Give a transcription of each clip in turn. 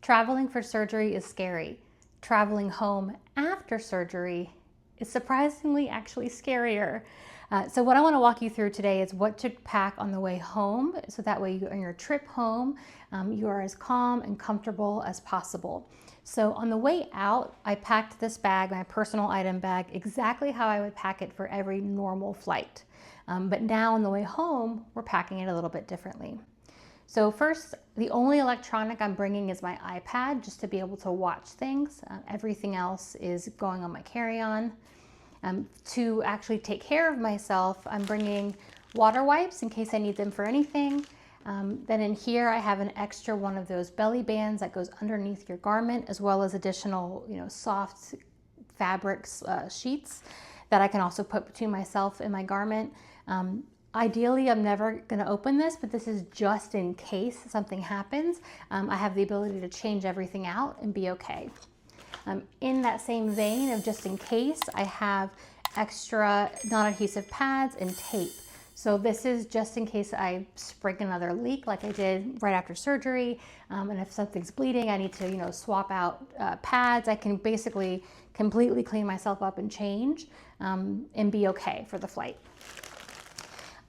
Traveling for surgery is scary. Traveling home after surgery is surprisingly actually scarier. So what I want to walk you through today is what to pack on the way home, so that way on your trip home, you are as calm and comfortable as possible. So on the way out, I packed this bag, my personal item bag, exactly how I would pack it for every normal flight. But now on the way home, we're packing it a little bit differently. So first, the only electronic I'm bringing is my iPad, just to be able to watch things. Everything else is going on my carry-on. To actually take care of myself, I'm bringing water wipes in case I need them for anything. Then in here, I have an extra one of those belly bands that goes underneath your garment, as well as additional, soft fabrics sheets that I can also put between myself and my garment. Ideally, I'm never going to open this, but this is just in case something happens. I have the ability to change everything out and be okay. In that same vein of just in case, I have extra non-adhesive pads and tape. So this is just in case I spring another leak like I did right after surgery. And if something's bleeding, I need to, swap out pads. I can basically completely clean myself up and change and be okay for the flight.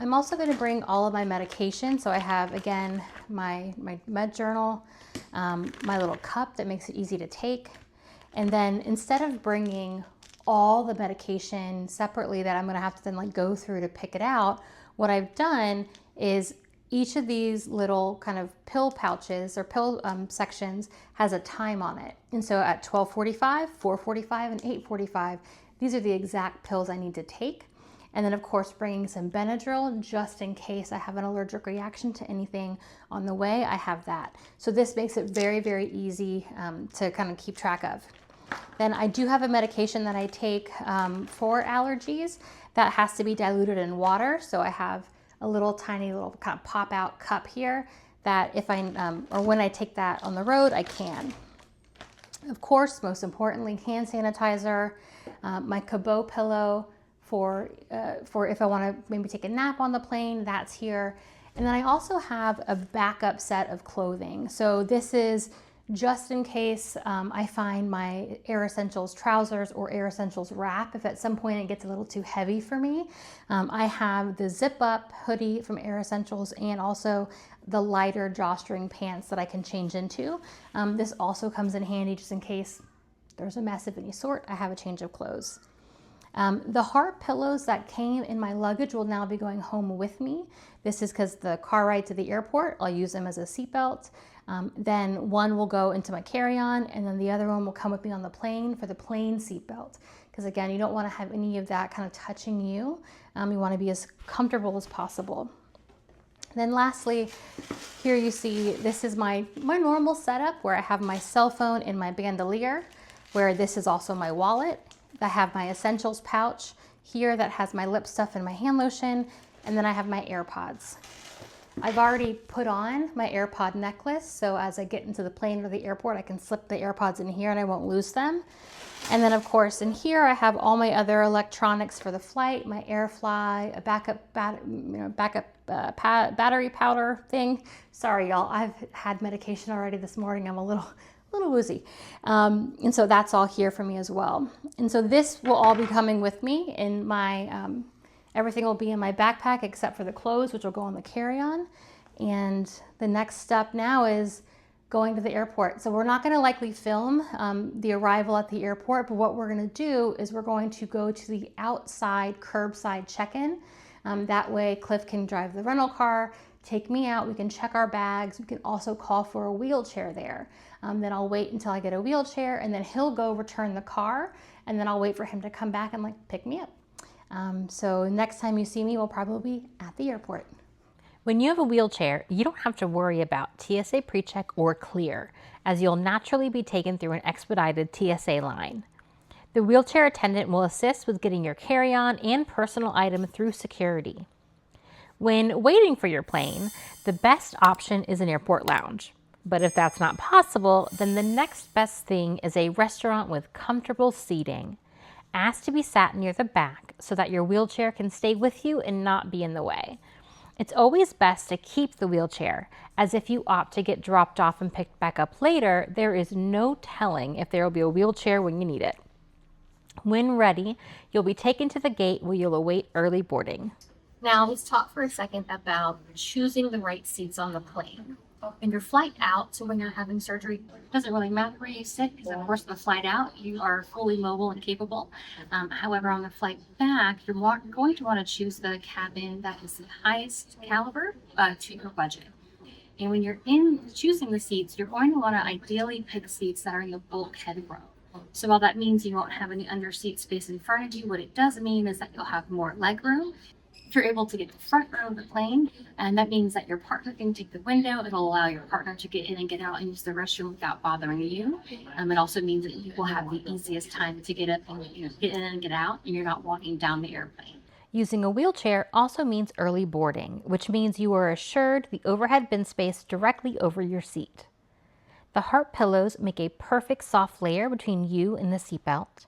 I'm also going to bring all of my medication. So I have, again, my med journal, my little cup that makes it easy to take. And then instead of bringing all the medication separately that I'm going to have to then go through to pick it out, what I've done is each of these little kind of pill pouches or pill sections has a time on it. And so at 12:45, 4:45, and 8:45, these are the exact pills I need to take. And then of course bringing some Benadryl just in case I have an allergic reaction to anything on the way, I have that. So this makes it very, very easy to kind of keep track of. Then I do have a medication that I take for allergies that has to be diluted in water. So I have a little tiny little kind of pop out cup here that if I, or when I take that on the road, I can. Of course, most importantly, hand sanitizer, my Cabot pillow, for if I want to maybe take a nap on the plane, that's here. And then I also have a backup set of clothing. So this is just in case I find my Air Essentials trousers or Air Essentials wrap, if at some point it gets a little too heavy for me. I have the zip up hoodie from Air Essentials and also the lighter drawstring pants that I can change into. This also comes in handy just in case there's a mess of any sort. I have a change of clothes. The heart pillows that came in my luggage will now be going home with me. This is because the car ride to the airport, I'll use them as a seatbelt. Then one will go into my carry-on, and then the other one will come with me on the plane for the plane seatbelt. Because again, you don't want to have any of that kind of touching you. You want to be as comfortable as possible. Then lastly, here you see, this is my normal setup where I have my cell phone in my bandolier, where this is also my wallet. I have my essentials pouch here that has my lip stuff and my hand lotion, and then I have my AirPods. I've already put on my AirPod necklace, so as I get into the plane or the airport, I can slip the AirPods in here and I won't lose them. And then of course in here I have all my other electronics for the flight, my AirFly, a backup battery powder thing. Sorry y'all, I've had medication already this morning. I'm a little woozy. And so that's all here for me as well. And so this will all be coming with me in my, everything will be in my backpack except for the clothes, which will go on the carry-on. And the next step now is going to the airport. So we're not going to likely film the arrival at the airport, but what we're going to do is we're going to go to the outside curbside check-in. That way Cliff can drive the rental car, take me out, we can check our bags, we can also call for a wheelchair there. Then I'll wait until I get a wheelchair, and then he'll go return the car, and then I'll wait for him to come back and pick me up. So next time you see me, we'll probably be at the airport. When you have a wheelchair, you don't have to worry about TSA PreCheck or Clear, as you'll naturally be taken through an expedited TSA line. The wheelchair attendant will assist with getting your carry-on and personal item through security. When waiting for your plane, the best option is an airport lounge. But if that's not possible, then the next best thing is a restaurant with comfortable seating. Ask to be sat near the back so that your wheelchair can stay with you and not be in the way. It's always best to keep the wheelchair, as if you opt to get dropped off and picked back up later, there is no telling if there will be a wheelchair when you need it. When ready, you'll be taken to the gate where you'll await early boarding. Now let's talk for a second about choosing the right seats on the plane. In your flight out, so when you're having surgery, it doesn't really matter where you sit because, of course, the flight out, you are fully mobile and capable. However, on the flight back, you're going to want to choose the cabin that is the highest caliber to your budget. And when you're in choosing the seats, you're going to want to ideally pick seats that are in the bulkhead row. So while that means you won't have any under-seat space in front of you, what it does mean is that you'll have more leg room. If you're able to get the front row of the plane, and that means that your partner can take the window, it'll allow your partner to get in and get out and use the restroom without bothering you. It also means that you will have the easiest time to get up and get in and get out, and you're not walking down the airplane. Using a wheelchair also means early boarding, which means you are assured the overhead bin space directly over your seat. The heart pillows make a perfect soft layer between you and the seatbelt.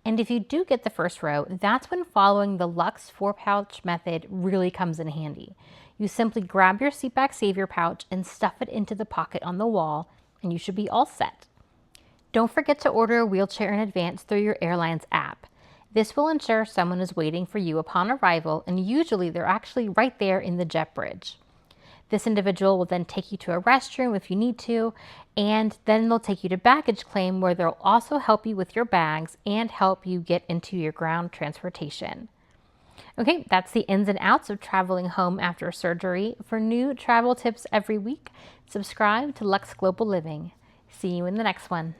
And if you do get the first row, that's when following the Lux 4-pouch method really comes in handy. You simply grab your seatback savior pouch and stuff it into the pocket on the wall, and you should be all set. Don't forget to order a wheelchair in advance through your airline's app. This will ensure someone is waiting for you upon arrival, and usually they're actually right there in the jet bridge. This individual will then take you to a restroom if you need to, and then they'll take you to baggage claim where they'll also help you with your bags and help you get into your ground transportation. Okay, that's the ins and outs of traveling home after surgery. For new travel tips every week, subscribe to Lux Global Living. See you in the next one.